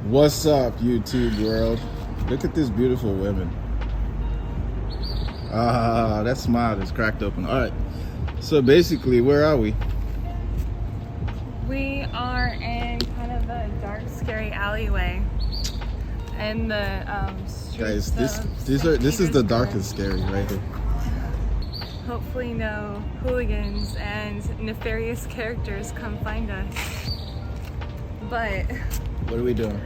What's up, YouTube world? Look at these beautiful women. That smile is cracked open. All right. So basically, where are we? We are in kind of a dark, scary alleyway, and the streets. Guys, this is the dark and scary right here. Hopefully, no hooligans and nefarious characters come find us. But What are we doing?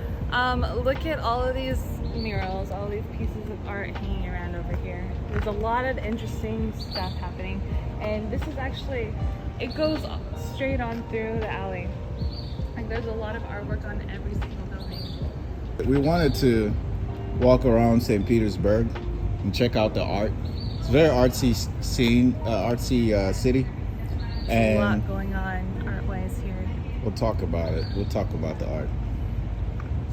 look at all of these murals, all these pieces of art hanging around over here. There's a lot of interesting stuff happening, and this is actually, it goes straight on through the alley. Like there's a lot of artwork on every single building. We wanted to walk around St. Petersburg and check out the art. It's a very artsy scene, city, There's a lot and going on art-wise here. we'll talk about it. We'll talk about the art.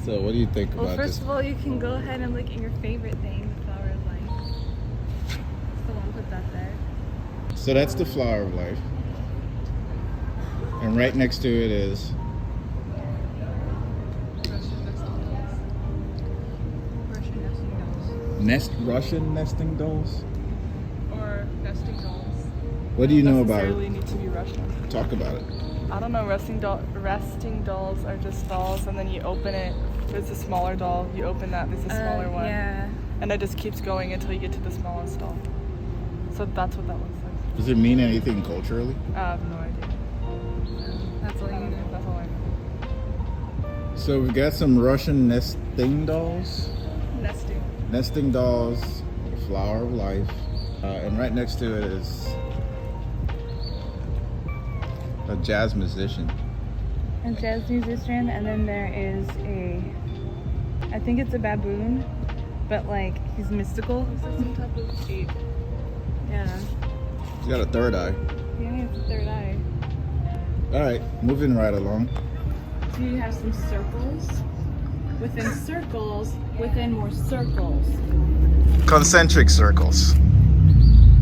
So, what do you think Well, about first this? of all, you can go ahead and look at your favorite thing, the Flower of Life. Someone put that there. So that's the Flower of Life, and right next to it is Russian nesting dolls. Or nesting dolls. What do you know about Necessarily it? need to be Russian. Talk about it. I don't know. Resting dolls are just dolls, and then you open it. There's a smaller doll. You open that. There's a smaller one, Yeah. and it just keeps going until you get to the smallest doll. So that's what that looks like. Does it mean anything culturally? I have no idea. That's all you know. That's all I know. So we've got some Russian nesting dolls. Nesting. Nesting dolls, Flower of Life, and right next to it is a jazz musician. A jazz musician, and then there is I think it's a baboon, but like he's mystical. Looks like some type of ape. Yeah. He's got a third eye. Yeah, he has a third eye. All right, moving right along. So you have some circles within circles within more circles, Concentric circles.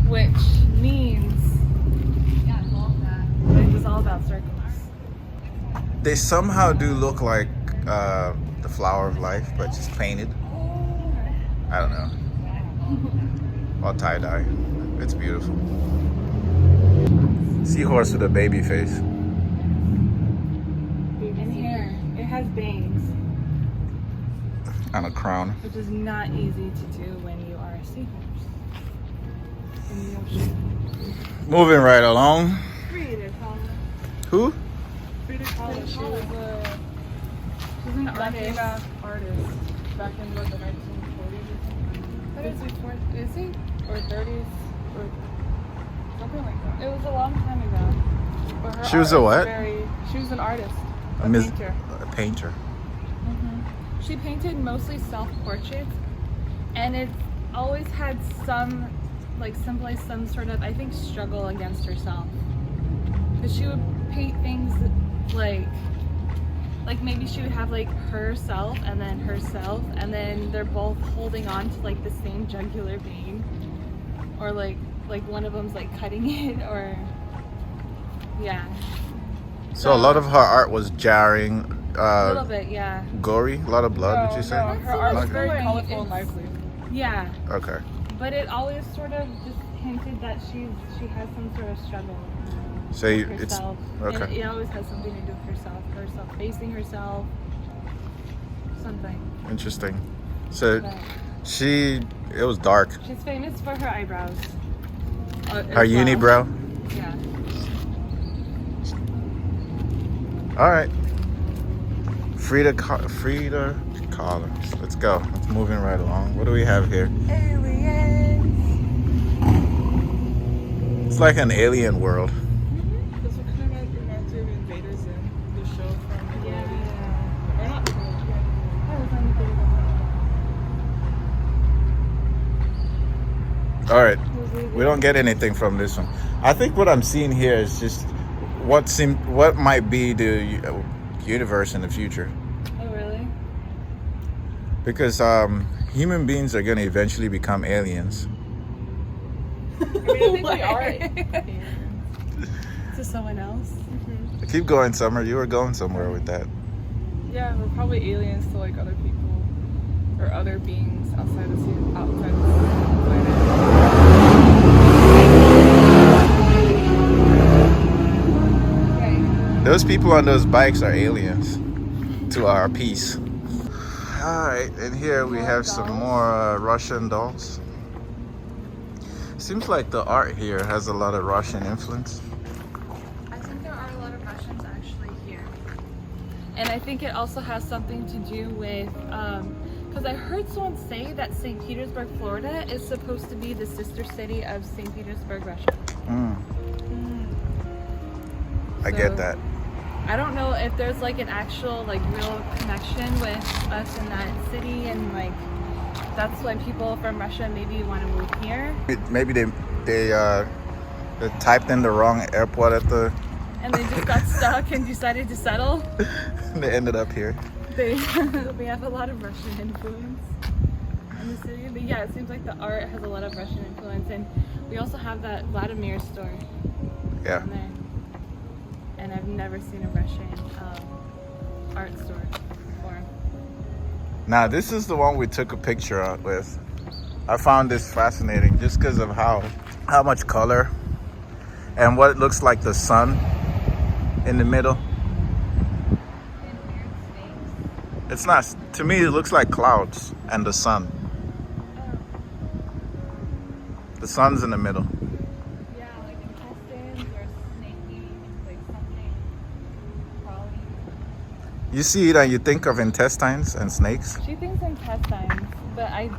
Which means yeah, I love that. it was all about circles. They somehow do look like the Flower of Life, but just painted. I don't know. All tie-dye. It's beautiful. Seahorse with a baby face. And hair. It has bangs, And a crown. which is not easy to do when you are a seahorse in the ocean. Moving right along. Frida Kahlo. Who? Frida Kahlo. She was a She's an famous artist. artist back in what, the 1940s or something. Is he? Or 30s or something like that. It was a long time ago. But her She was a art what? she was an artist, a A mis- painter. A painter. She painted mostly self-portraits, and it always had some, like, symbolize some sort of, I think, struggle against herself. Because she would paint things like maybe she would have like herself and then they're both holding on to like the same jugular vein, or like one of them's like cutting it, or yeah. So a lot of her art was jarring, A little bit, yeah. gory, a lot of blood, would you say? No, her art was Okay. very colorful It's- and lively. Yeah, Okay. but it always sort of just hinted that she has some sort of struggle So with it's herself. okay. And it always has something to do with herself facing herself, something. Interesting. So But it was dark. she's famous for her eyebrows. Her as well. unibrow. Yeah. All right. Frida Kahlo. Let's go. Let's moving right along. What do we have here? Aliens. It's like an alien world. This one kind of reminds me of Invaders Zim, the show from Yeah. or not. I was on the video. All right. We don't get anything from this one. I think what I'm seeing here is just what might be the universe in the future. Oh, really? Because human beings are going to eventually become aliens. I mean, I think we are. To someone else? Keep going, Summer. You were going somewhere with that. Yeah, we're probably aliens to like other people or other beings outside of the planet. Those people on those bikes are aliens to our peace. Alright, and here we have some more Russian dolls. Seems like the art here has a lot of Russian influence. I think there are a lot of Russians actually here. And I think it also has something to do with, because I heard someone say that St. Petersburg, Florida is supposed to be the sister city of St. Petersburg, Russia. I get that. I don't know if there's like an actual like real connection with us in that city, and like that's why people from Russia maybe want to move here. Maybe they typed in the wrong airport at the... And they just got stuck and decided to settle. They ended up here. We have a lot of Russian influence in the city. But yeah, it seems like the art has a lot of Russian influence, and we also have that Vladimir store Yeah. down there. And I've never seen a Russian art store before. Now this is the one we took a picture of with. I found this fascinating just because of how much color and what it looks like the sun in the middle. It's not, to me it looks like clouds and the sun. The sun's in the middle. Yeah, like intestines or snaky, like something crawling. You see it and you think of intestines and snakes. She thinks intestines, but I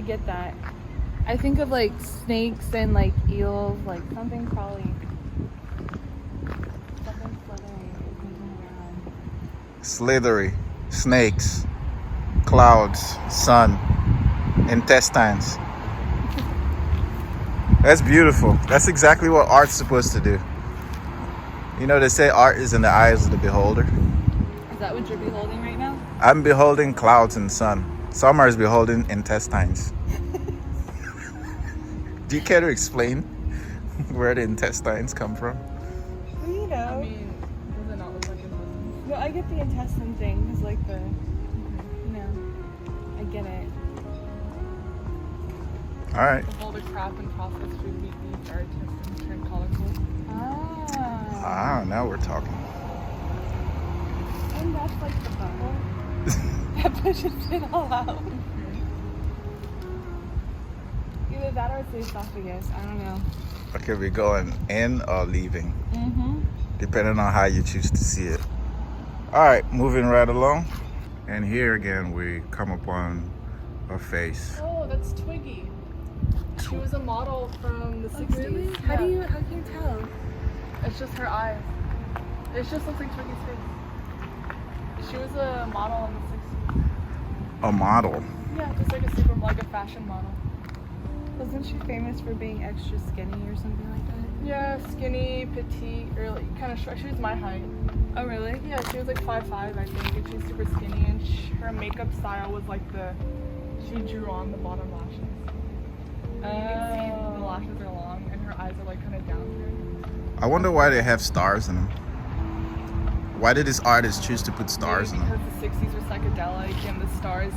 get that. I think of like snakes and like eels, like something crawling. Something slithering, moving around. Slithery, snakes, clouds, sun, intestines. That's beautiful. That's exactly what art's supposed to do. You know, they say art is in the eyes of the beholder. Is that what you're beholding right now? I'm beholding clouds and sun. Summer is beholding intestines. Do you care to explain where the intestines come from? You know. I mean, does it not look like it? No, I get the intestine thing, because like the, you know, I get it. All right. All the crap and processed food we eat are intestines turn colorful. Ah, now we're talking. And that's like the butthole. That pushes it all out. Either that or it's the esophagus. I don't know. Okay, we're going in or leaving, depending on how you choose to see it. All right, moving right along. And here again, we come upon a face. Oh, that's Twiggy. She was a model from the 60s. Really? How can you tell? It's just her eyes. It just looks like Twiggy's face. She was a model in the 60s. A model. Yeah, just like a fashion model. Wasn't she famous for being extra skinny or something like that? Yeah, skinny, petite, or like kind of short. She was my height. Oh, really? Yeah, she was like 5'5", I think, and she was super skinny, and her makeup style was like she drew on the bottom lashes. And you can see the lashes are long, and her eyes are like kind of down. I wonder why they have stars in them. Why did this artist choose to put stars in Because them? the 60s were psychedelic, and the stars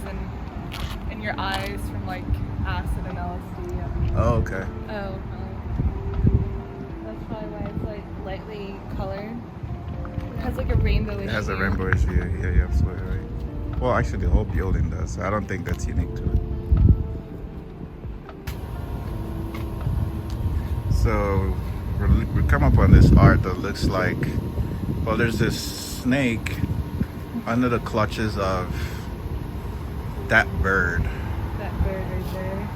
in your eyes from like acid and LSD. Oh, okay. Oh, that's probably why it's like lightly colored. It has like a rainbowish. It has a hue. rainbowish view. Yeah, you're absolutely right. Well, actually, the whole building does. I don't think that's unique to it. So we come up on this art that looks like, well, there's this snake under the clutches of that bird. That bird right there.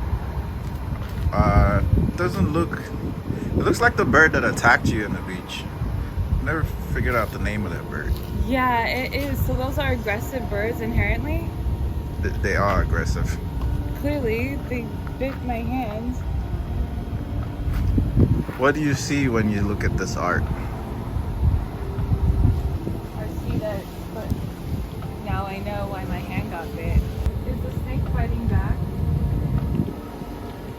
Doesn't look, it looks like the bird that attacked you on the beach. Never figured out the name of that bird. Yeah, it is. So those are aggressive birds inherently. They are aggressive. Clearly, they bit my hands. What do you see when you look at this art? I see that, but now I know why my hand got bit. Is the snake fighting back?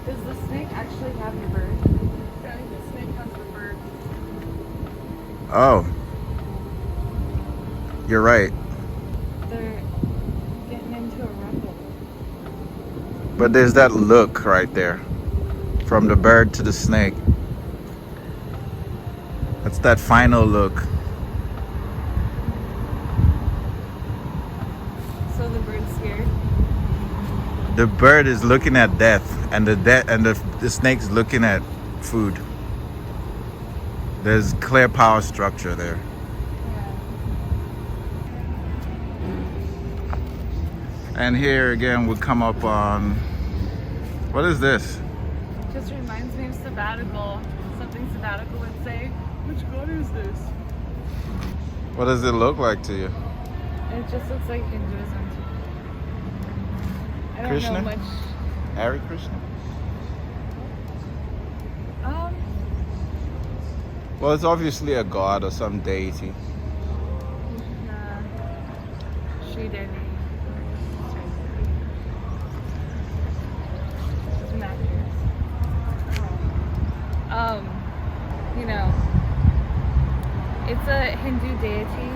Does the snake actually have your bird? Yeah, I think the snake has the bird. Oh, you're right. But there's that look right there. From the bird to the snake. That's that final look. So the bird's scared. The bird is looking at death, and the snake's looking at food. There's clear power structure there. And here again we come up on, what is this? Just reminds me of sabbatical. Something sabbatical would say. Which god is this? What does it look like to you? It just looks like Hinduism. I don't Krishna? know much. Hare Krishna? Well, it's obviously a god or some deity. Sri Devi. You know, it's a Hindu deity.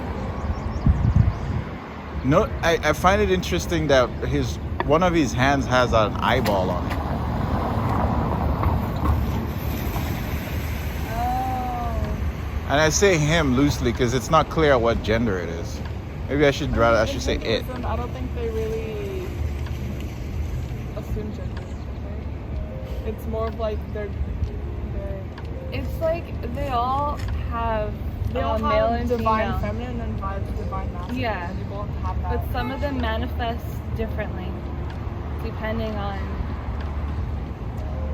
No, I find it interesting that one of his hands has an eyeball on it. Oh. And I say him loosely because it's not clear what gender it is. Maybe I should say it. I don't think they really assume gender, right? It's more of like they're It's like they all have all male have and divine female. feminine and divine masculine. Yeah. And they both have that. But some of them manifest differently, depending on.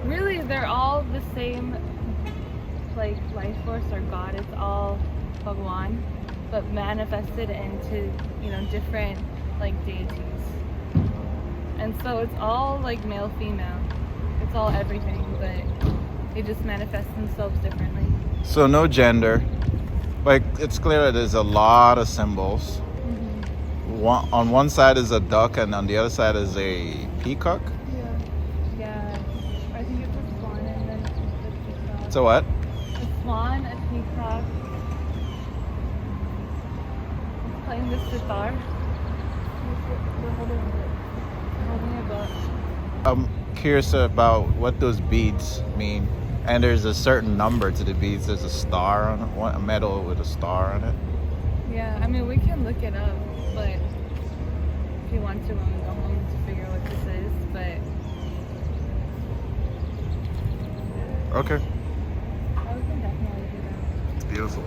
Really, they're all the same, like life force or God. It's all Bhagwan, but manifested into different like deities. And so it's all like male, female. It's all everything, but they just manifest themselves differently. So no gender. Like it's clear that there's a lot of symbols. On one side is a duck and on the other side is a peacock. Yeah. I think it's a swan and then a peacock. It's a what? A swan, a peacock. It's playing the sitar. They're holding a book. I'm curious about what those beads mean. And there's a certain number to the beads. There's a star on it, a medal with a star on it. Yeah, I mean, we can look it up, but if you want to when we go home to figure out what this is, but Okay. I can definitely do that. It's beautiful.